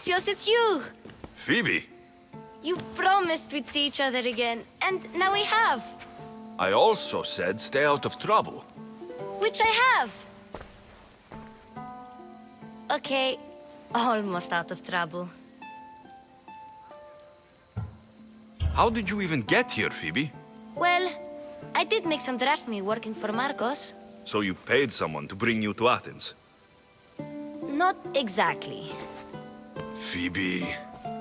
Alexios, it's you! Phoebe, You promised we'd see each other again, and now we have. I also said stay out of trouble. Which I have. Okay, almost out of trouble. How did you even get here, Phoebe? Well, I did make some drachmae working for Marcos. So you paid someone to bring you to Athens? Not exactly. Phoebe...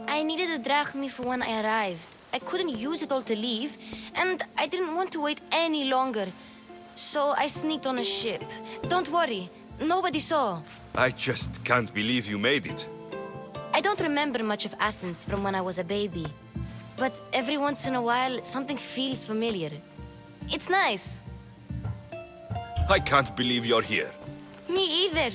I needed a drachmae for when I arrived. I couldn't use it all to leave, and I didn't want to wait any longer. So I sneaked on a ship. Don't worry, nobody saw. I just can't believe you made it. I don't remember much of Athens from when I was a baby. But every once in a while, something feels familiar. It's nice. I can't believe you're here. Me either.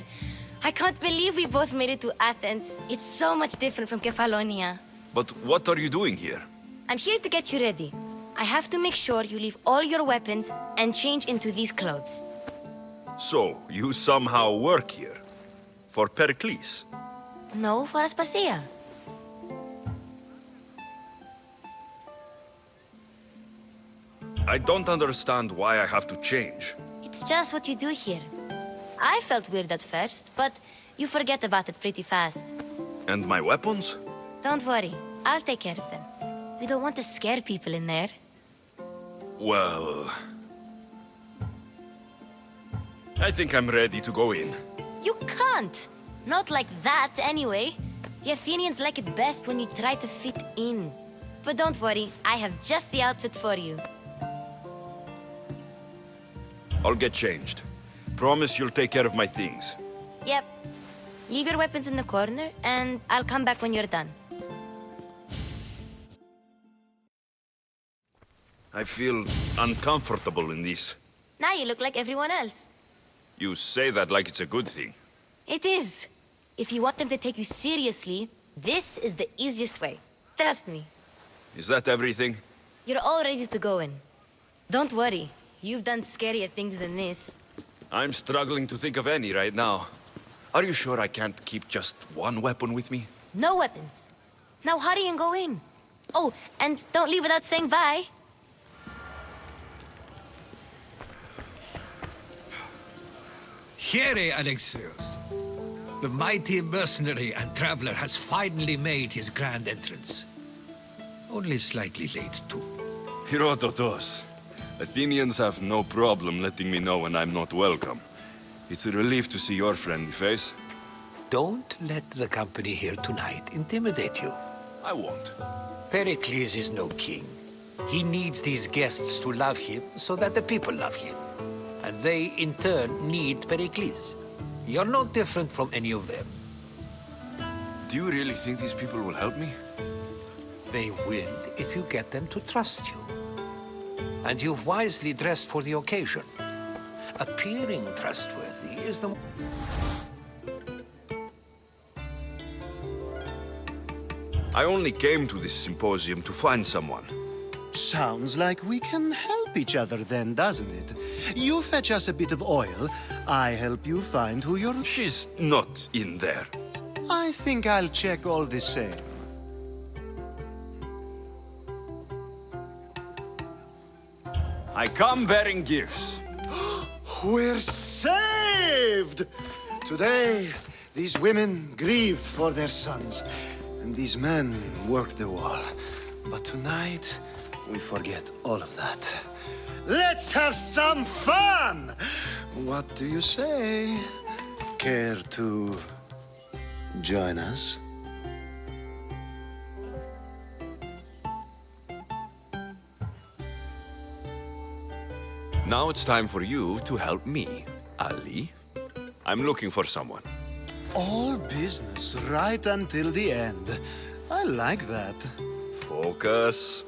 I can't believe we both made it to Athens. It's so much different from Kefalonia. But what are you doing here? I'm here to get you ready. I have to make sure you leave all your weapons and change into these clothes. So, you somehow work here? For Perikles? No, for Aspasia. I don't understand why I have to change. It's just what you do here. I felt weird at first, but you forget about it pretty fast. And my weapons? Don't worry, I'll take care of them. We don't want to scare people in there. Well... I think I'm ready to go in. You can't! Not like that, anyway. The Athenians like it best when you try to fit in. But don't worry, I have just the outfit for you. I'll get changed. Promise you'll take care of my things. Yep. Leave your weapons in the corner, and I'll come back when you're done. I feel uncomfortable in this. Now you look like everyone else. You say that like it's a good thing. It is. If you want them to take you seriously, this is the easiest way. Trust me. Is that everything? You're all ready to go in. Don't worry. You've done scarier things than this. I'm struggling to think of any right now. Are you sure I can't keep just one weapon with me? No weapons. Now hurry and go in. Oh, and don't leave without saying bye. Here, Alexios. The mighty mercenary and traveler has finally made his grand entrance. Only slightly late, too. Herodotus. Athenians have no problem letting me know when I'm not welcome. It's a relief to see your friendly face. Don't let the company here tonight intimidate you. I won't. Pericles is no king. He needs these guests to love him so that the people love him. And they, in turn, need Pericles. You're no different from any of them. Do you really think these people will help me? They will if you get them to trust you. And you've wisely dressed for the occasion. Appearing trustworthy is the... I only came to this symposium to find someone. Sounds like we can help each other then, doesn't it? You fetch us a bit of oil, I help you find who you're... She's not in there. I think I'll check all the same. I come bearing gifts. We're saved! Today, these women grieved for their sons, and these men worked the wall. But tonight, we forget all of that. Let's have some fun! What do you say? Care to join us? Now it's time for you to help me, Ali. I'm looking for someone. All business right until the end. I like that. Focus.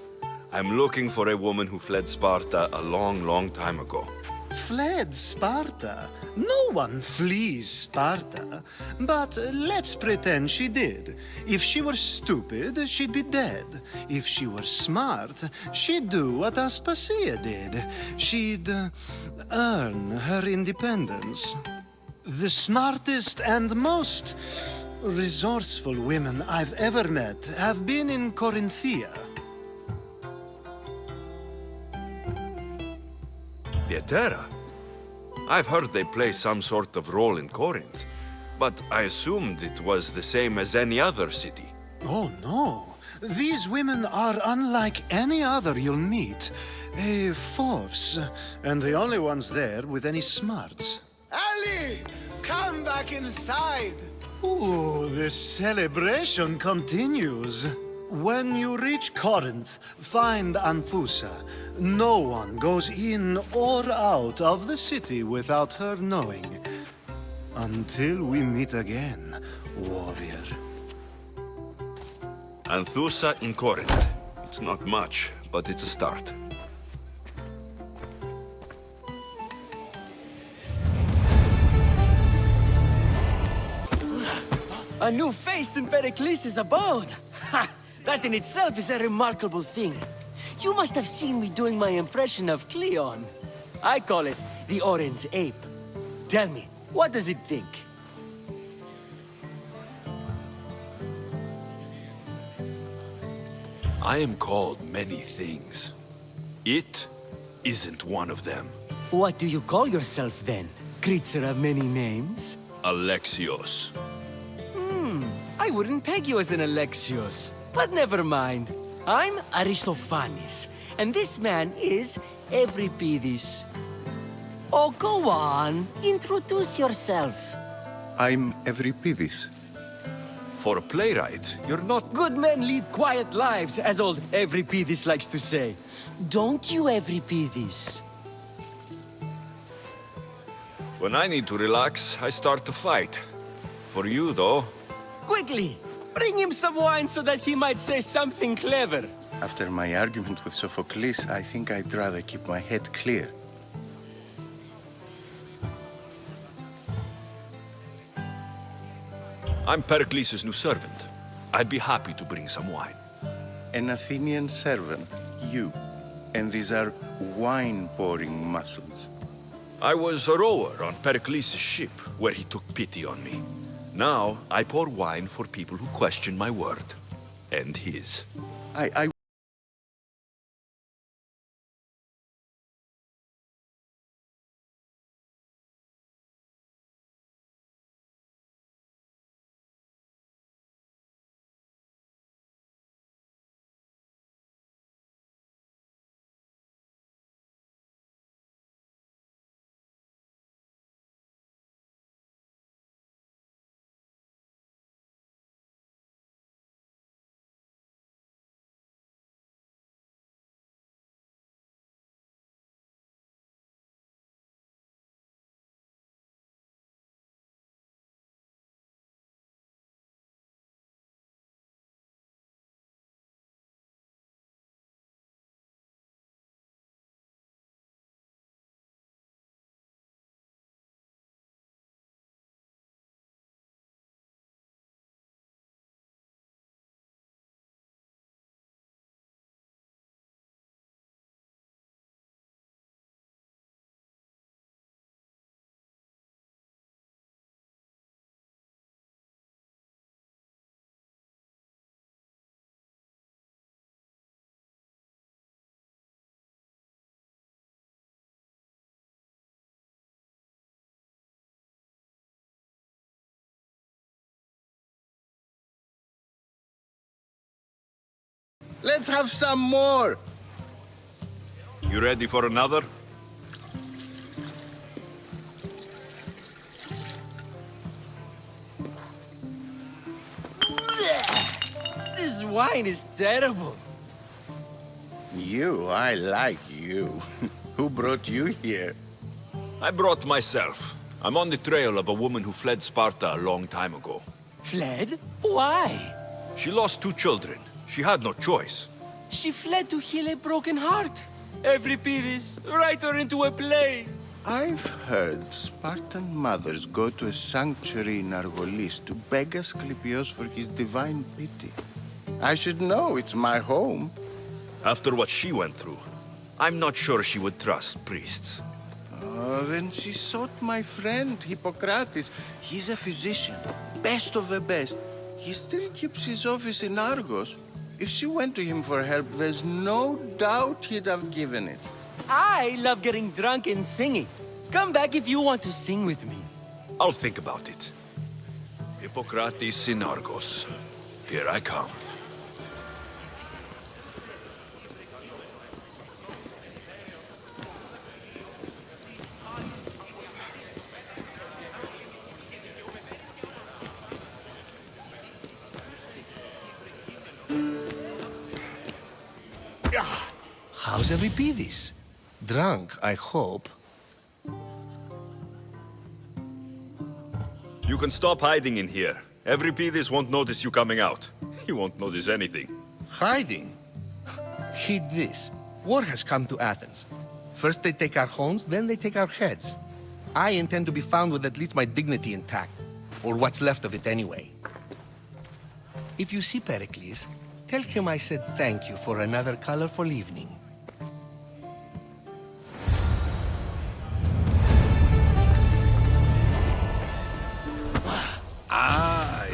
I'm looking for a woman who fled Sparta a long, long time ago. Fled Sparta? No one flees Sparta. But let's pretend she did. If she were stupid, she'd be dead. If she were smart, she'd do what Aspasia did. She'd earn her independence. The smartest and most resourceful women I've ever met have been in Corinthia. The Etera? I've heard they play some sort of role in Corinth, but I assumed it was the same as any other city. Oh, no. These women are unlike any other you'll meet. A force, and the only ones there with any smarts. Ali! Come back inside! Ooh, the celebration continues. When you reach Corinth, find Anthusa. No one goes in or out of the city without her knowing. Until we meet again, warrior. Anthusa in Corinth. It's not much, but it's a start. A new face in Perikles' abode! Ha! That in itself is a remarkable thing. You must have seen me doing my impression of Cleon. I call it the Orange Ape. Tell me, what does it think? I am called many things. It isn't one of them. What do you call yourself then? Creature of many names? Alexios. I wouldn't peg you as an Alexios, but never mind. I'm Aristophanes, and this man is Euripides. Oh, go on. Introduce yourself. I'm Euripides. For a playwright, you're not... Good men lead quiet lives, as old Euripides likes to say. Don't you, Euripides? When I need to relax, I start to fight. For you, though... Quickly! Bring him some wine so that he might say something clever. After my argument with Sophocles, I think I'd rather keep my head clear. I'm Perikles' new servant. I'd be happy to bring some wine. An Athenian servant, you. And these are wine-pouring muscles. I was a rower on Perikles' ship, where he took pity on me. Now, I pour wine for people who question my word. And his. I Let's have some more! You ready for another? This wine is terrible. You, I like you. Who brought you here? I brought myself. I'm on the trail of a woman who fled Sparta a long time ago. Fled? Why? She lost 2 children. She had no choice. She fled to heal a broken heart. Euripides, write her into a play. I've heard Spartan mothers go to a sanctuary in Argolis to beg Asclepios for his divine pity. I should know, it's my home. After what she went through, I'm not sure she would trust priests. Oh, then she sought my friend, Hippocrates. He's a physician, best of the best. He still keeps his office in Argos. If she went to him for help, there's no doubt he'd have given it. I love getting drunk and singing. Come back if you want to sing with me. I'll think about it. Hippocrates in Argos. Here I come. How's Euripides? Drunk, I hope. You can stop hiding in here. Euripides won't notice you coming out. He won't notice anything. Hiding? Heed this. War has come to Athens. First they take our homes, then they take our heads. I intend to be found with at least my dignity intact. Or what's left of it anyway. If you see Perikles, tell him I said thank you for another colorful evening.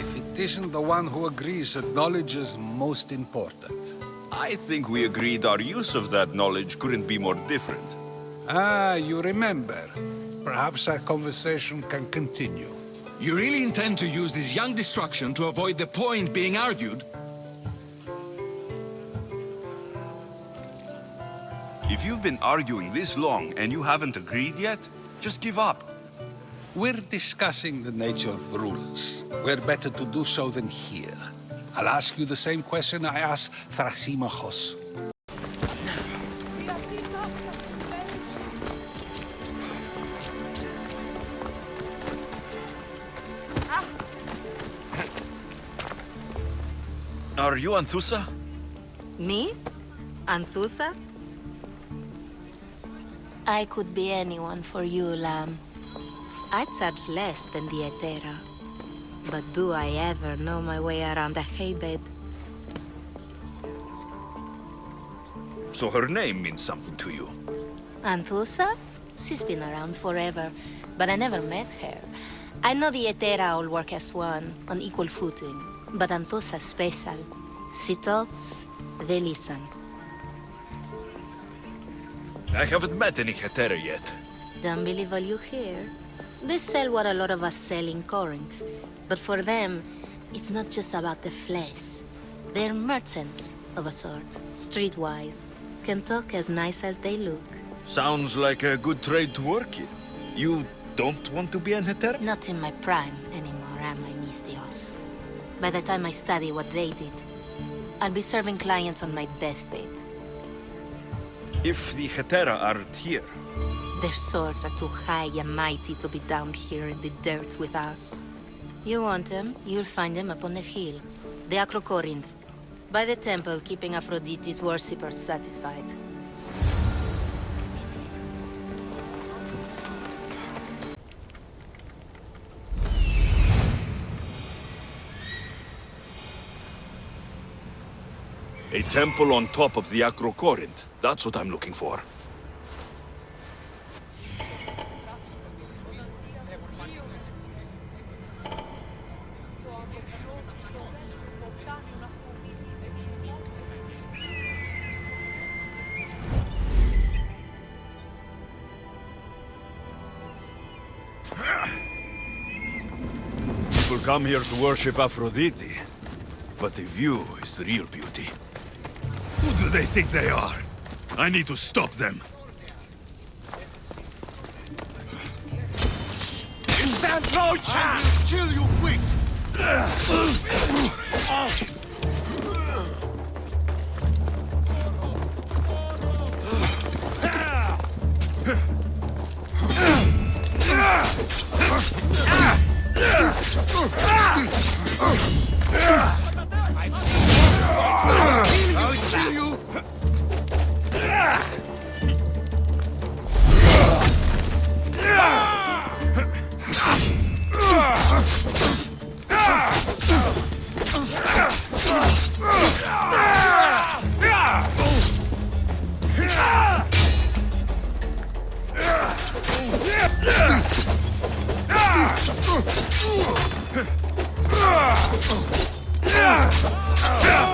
If it isn't the one who agrees that knowledge is most important. I think we agreed our use of that knowledge couldn't be more different. You remember. Perhaps our conversation can continue. You really intend to use this young destruction to avoid the point being argued? If you've been arguing this long and you haven't agreed yet, just give up. We're discussing the nature of rules. Where better to do so than here? I'll ask you the same question I asked Thrasymachos. Are you Anthusa? Me? Anthusa? I could be anyone for you, Lamb. I charge less than the Etera. But do I ever know my way around a haybed? So her name means something to you. Anthusa? She's been around forever, but I never met her. I know the Etera all work as one, on equal footing. But Anthusa's special. She talks, they listen. I haven't met any Hetera yet. Don't believe all you hear. They sell what a lot of us sell in Corinth. But for them, it's not just about the flesh. They're merchants of a sort, streetwise. Can talk as nice as they look. Sounds like a good trade to work in. You don't want to be an Hetera? Not in my prime anymore, am I, Mystios? By the time I study what they did, I'll be serving clients on my deathbed. If the Hetera aren't here, Their swords are too high and mighty to be down here in the dirt with us. You want them, you'll find them up on the hill. The Acrocorinth. By the temple, keeping Aphrodite's worshippers satisfied. a temple on top of the Acrocorinth. That's what I'm looking for. People come here to worship Aphrodite, but the view is the real beauty. Who do they think they are? I need to stop them. You stand no chance! Kill you quick! I'll kill you!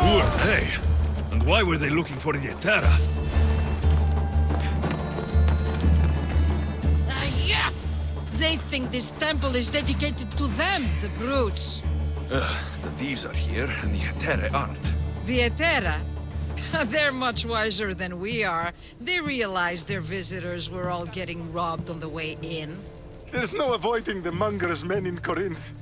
Who are they? And why were they looking for the Hetera? Yeah! They think this temple is dedicated to them, the brutes. The thieves are here, and the Hetera aren't. The Hetera? They're much wiser than we are. They realized their visitors were all getting robbed on the way in. There's no avoiding the monger's men in Corinth.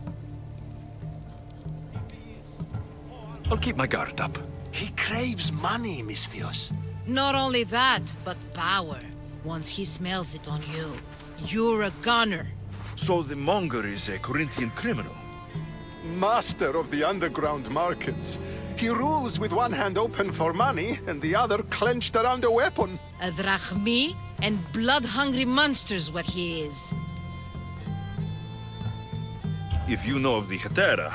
I'll keep my guard up. He craves money, Misthios. Not only that, but power. Once he smells it on you, you're a gunner. So the monger is a Corinthian criminal? Master of the underground markets. He rules with one hand open for money and the other clenched around a weapon. A drachmi and blood-hungry monster's what he is. If you know of the Hetera,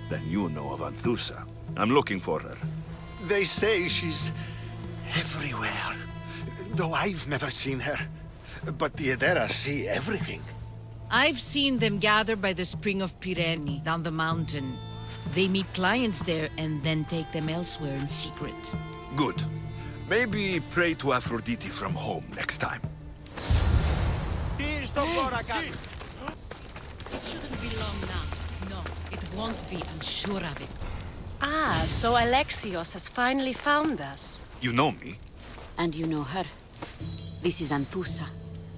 then you know of Anthusa. I'm looking for her. They say she's everywhere, though I've never seen her. But the Hetera see everything. I've seen them gather by the spring of Pyrene, down the mountain. They meet clients there and then take them elsewhere in secret. Good. Maybe pray to Aphrodite from home next time. It shouldn't be long now. No, it won't be, I'm sure of it. Ah, so Alexios has finally found us. You know me? And you know her. This is Anthusa.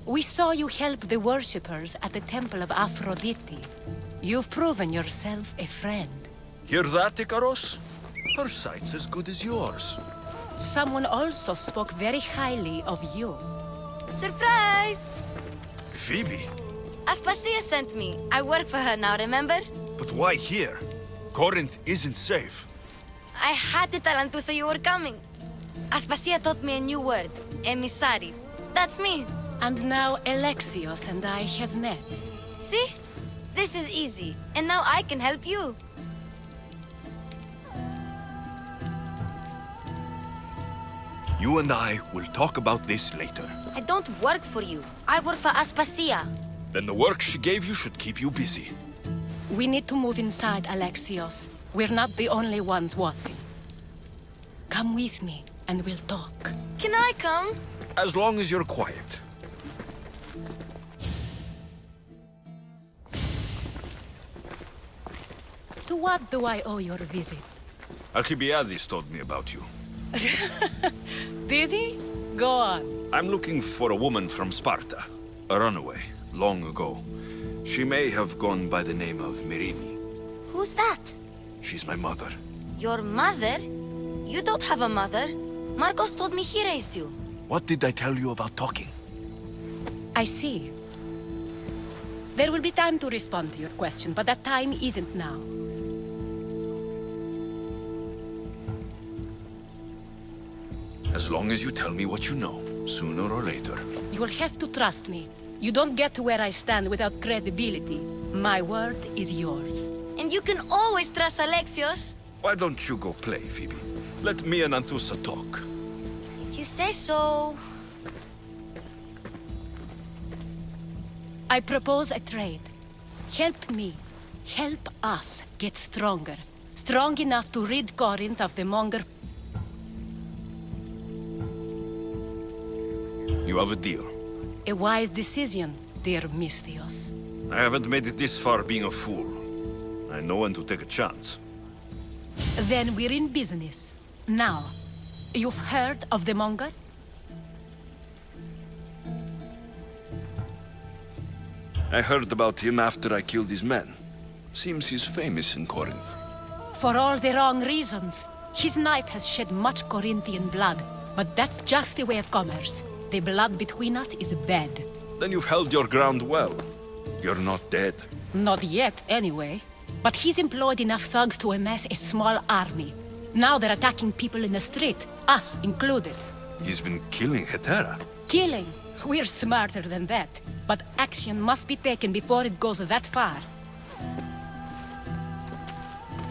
We saw you help the worshippers at the temple of Aphrodite. You've proven yourself a friend. Hear that, Ikaros? Her sight's as good as yours. Someone also spoke very highly of you. Surprise! Phoebe? Aspasia sent me. I work for her now, remember? But why here? Corinth isn't safe. I had to tell Anthusa you were coming. Aspasia taught me a new word. Emissary. That's me. And now Alexios and I have met. See? This is easy. And now I can help you. You and I will talk about this later. I don't work for you. I work for Aspasia. Then the work she gave you should keep you busy. We need to move inside, Alexios. We're not the only ones watching. Come with me, and we'll talk. Can I come? As long as you're quiet. To what do I owe your visit? Alcibiades told me about you. Did he? Go on. I'm looking for a woman from Sparta. A runaway, long ago. She may have gone by the name of Myrine. Who's that? She's my mother. Your mother? You don't have a mother. Marcos told me he raised you. What did I tell you about talking? I see. There will be time to respond to your question, but that time isn't now. As long as you tell me what you know, sooner or later. You'll have to trust me. You don't get to where I stand without credibility. My word is yours. And you can always trust Alexios. Why don't you go play, Phoebe? Let me and Anthusa talk. If you say so. I propose a trade. Help me. Help us get stronger. Strong enough to rid Corinth of the monger. You have a deal. A wise decision, dear Misthios. I haven't made it this far being a fool. I know when to take a chance. Then we're in business. Now, you've heard of the monger? I heard about him after I killed his men. Seems he's famous in Corinth. For all the wrong reasons. His knife has shed much Corinthian blood, but that's just the way of commerce. The blood between us is bad. Then you've held your ground well. You're not dead. Not yet, anyway. But he's employed enough thugs to amass a small army. Now they're attacking people in the street, us included. He's been killing Hetera. Killing? We're smarter than that. But action must be taken before it goes that far.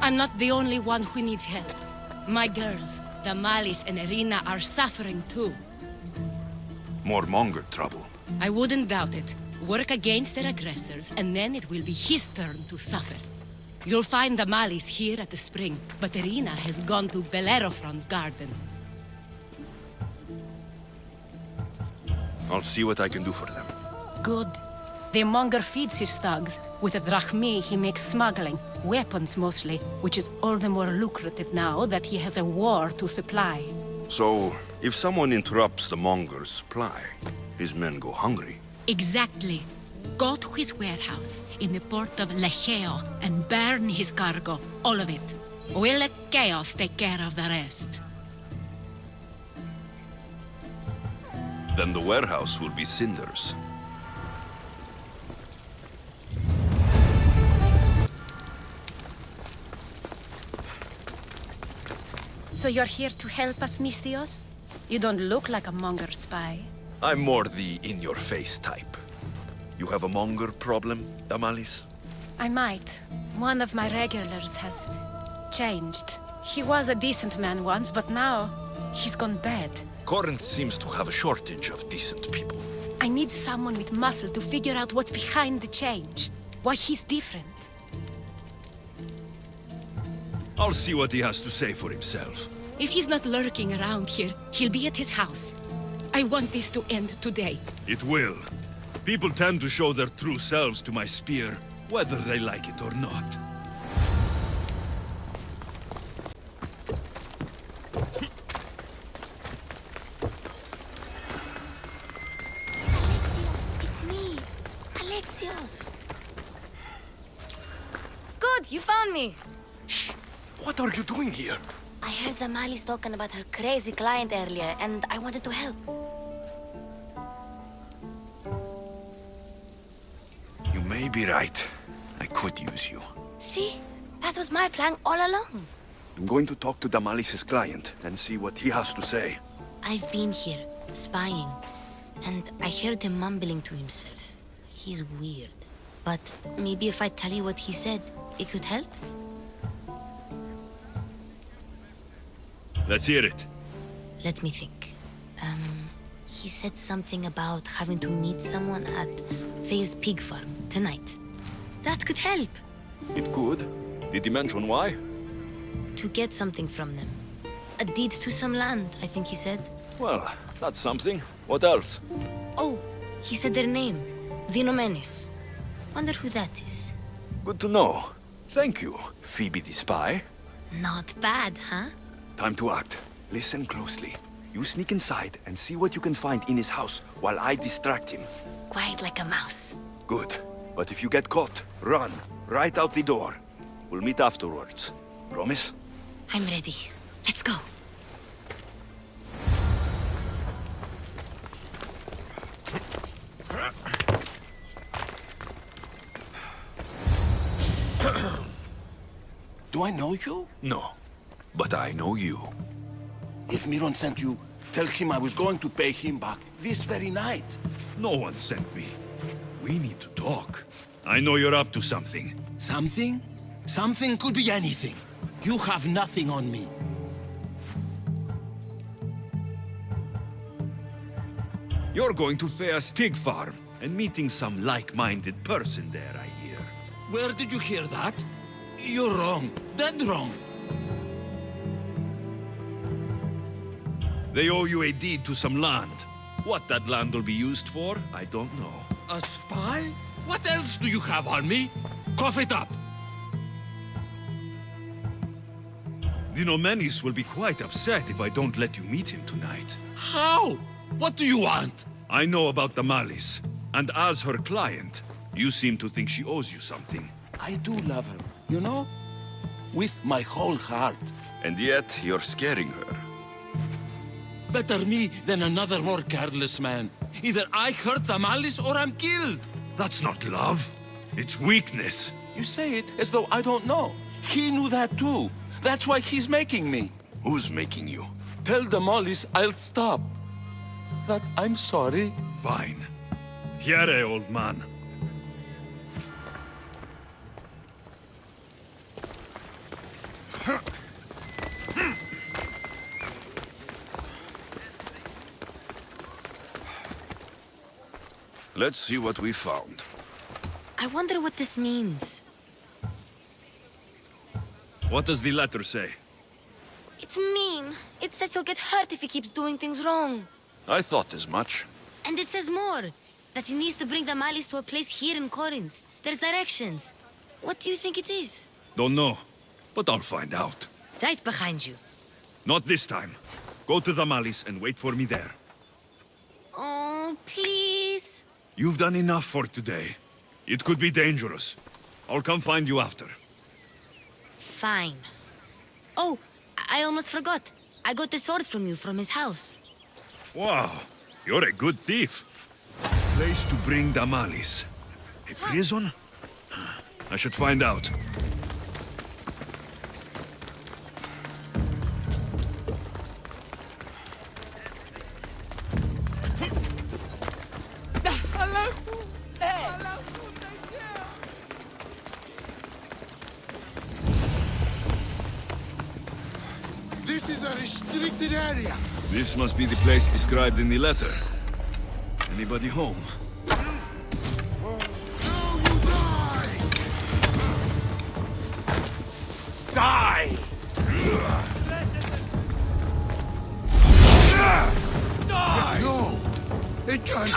I'm not the only one who needs help. My girls, Damalis and Irina, are suffering too. More monger trouble. I wouldn't doubt it. work against their aggressors, and then it will be his turn to suffer. You'll find the Malis here at the spring, but Irina has gone to Bellerophon's garden. I'll see what I can do for them. Good. The monger feeds his thugs. With the drachmi, he makes smuggling. Weapons, mostly, which is all the more lucrative now that he has a war to supply. So, if someone interrupts the monger's supply, his men go hungry. Exactly. Go to his warehouse in the port of Lecheo and burn his cargo, all of it. We'll let chaos take care of the rest. Then the warehouse will be cinders. So you're here to help us, Misthios? You don't look like a monger spy. I'm more the in-your-face type. You have a monger problem, Damalis? I might. One of my regulars has changed. He was a decent man once, but now he's gone bad. Corinth seems to have a shortage of decent people. I need someone with muscle to figure out what's behind the change. Why he's different. I'll see what he has to say for himself. If he's not lurking around here, he'll be at his house. I want this to end today. It will. People tend to show their true selves to my spear, whether they like it or not. Alexios, it's me. Alexios. Good, you found me. Shh! What are you doing here? I heard the Malis talking about her crazy client earlier, and I wanted to help. You may be right. I could use you. See? That was my plan all along. I'm going to talk to Damalis's client and see what he has to say. I've been here, spying, and I heard him mumbling to himself. He's weird. But maybe if I tell you what he said, it could help? Let's hear it. Let me think. He said something about having to meet someone at Faye's pig farm tonight. That could help. It could. Did he mention why? To get something from them. A deed to some land, I think he said. Well, that's something. What else? Oh, he said their name. The Nomenes. Wonder who that is. Good to know. Thank you, Phoebe the spy. Not bad, huh? Time to act. Listen closely. You sneak inside and see what you can find in his house while I distract him. Quiet like a mouse. Good. But if you get caught, run. Right out the door. We'll meet afterwards. Promise? I'm ready. Let's go. Do I know you? No. But I know you. If Miron sent you, tell him I was going to pay him back this very night. No one sent me. We need to talk. I know you're up to something. Something? Something could be anything. You have nothing on me. You're going to Thea's pig farm and meeting some like-minded person there, I hear. Where did you hear that? You're wrong. Dead wrong. They owe you a deed to some land. What that land will be used for, I don't know. A spy? What else do you have on me? Cough it up. The Nomenes will be quite upset if I don't let you meet him tonight. How? What do you want? I know about Damalis, and as her client, you seem to think she owes you something. I do love her, you know? With my whole heart. And yet, you're scaring her. Better me than another more careless man. Either I hurt Damalis or I'm killed. That's not love. It's weakness. You say it as though I don't know. He knew that too. That's why he's making me. Who's making you? Tell Damalis I'll stop. That I'm sorry. Fine. Here, old man. Let's see what we found. I wonder what this means. What does the letter say? It's mean. It says he'll get hurt if he keeps doing things wrong. I thought as much. And it says more. That he needs to bring the malice to a place here in Corinth. There's directions. What do you think it is? Don't know, but I'll find out. Right behind you. Not this time. Go to the malice and wait for me there. Oh, please. You've done enough for today. It could be dangerous. I'll come find you after. Fine. Oh, I almost forgot. I got the sword from you from his house. Wow, you're a good thief. Place to bring the malice. A prison? I should find out. This is a restricted area. This must be the place described in the letter. Anybody home? Die! Die! No! It can't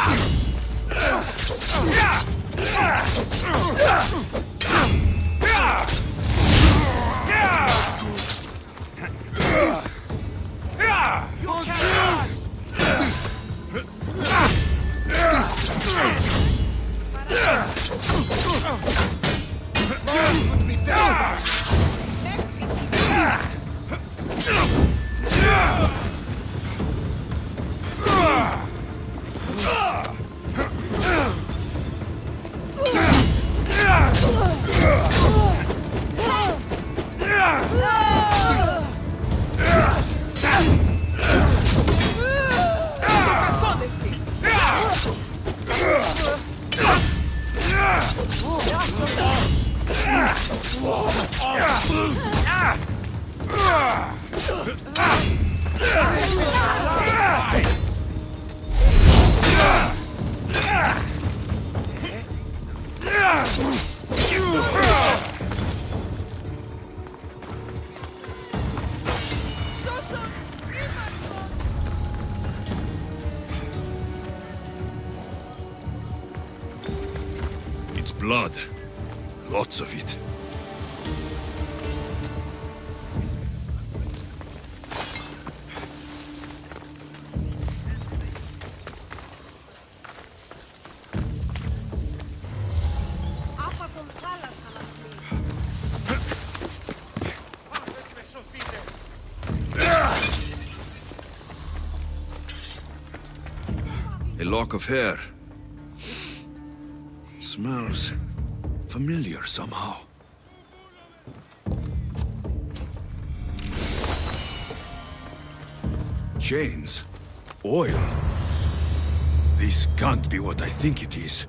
It's blood. Lots of it. A lock of hair. Smells familiar somehow. Chains. Oil. This can't be what I think it is.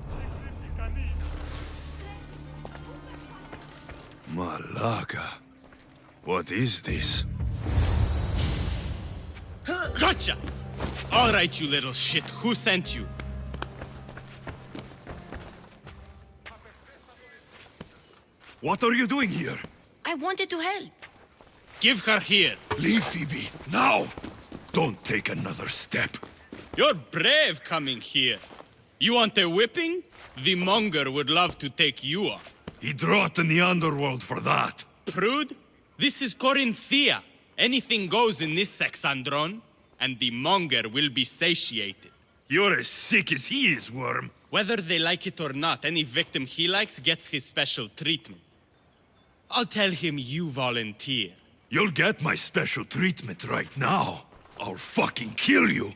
Malaga. What is this? Gotcha! All right, you little shit. Who sent you? What are you doing here? I wanted to help. Give her here. Leave Phoebe, now! Don't take another step. You're brave coming here. You want a whipping? The monger would love to take you on. He'd rot in the underworld for that. Prude, this is Corinthia. Anything goes in this Sexandron, and the monger will be satiated. You're as sick as he is, Worm. Whether they like it or not, any victim he likes gets his special treatment. I'll tell him you volunteer. You'll get my special treatment right now. I'll fucking kill you.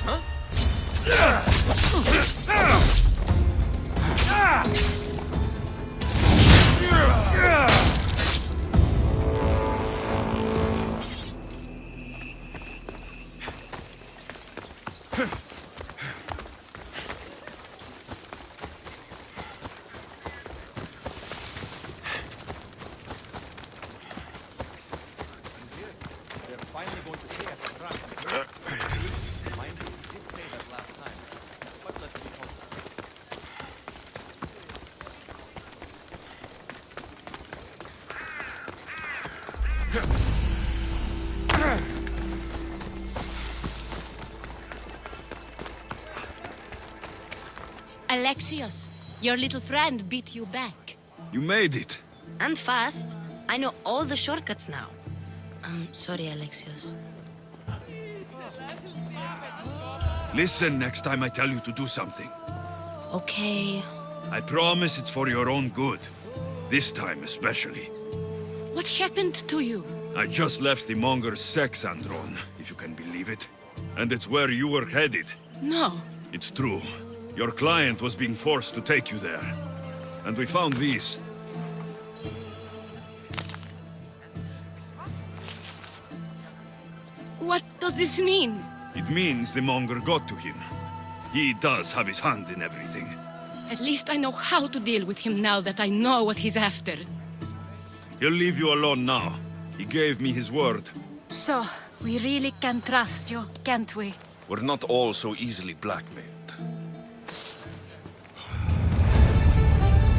Huh? Finally going to see us. Mind you, he did say that last time. But let's be honest. Alexios, your little friend beat you back. You made it. And fast. I know all the shortcuts now. I'm sorry, Alexios. Listen next time I tell you to do something. Okay. I promise it's for your own good. This time especially. What happened to you? I just left the Monger's sex andron, if you can believe it. And it's where you were headed. No. It's true. Your client was being forced to take you there. And we found these. What does this mean? It means the Monger got to him. He does have his hand in everything. At least I know how to deal with him now that I know what he's after. He'll leave you alone now. He gave me his word. So, we really can trust you, can't we? We're not all so easily blackmailed.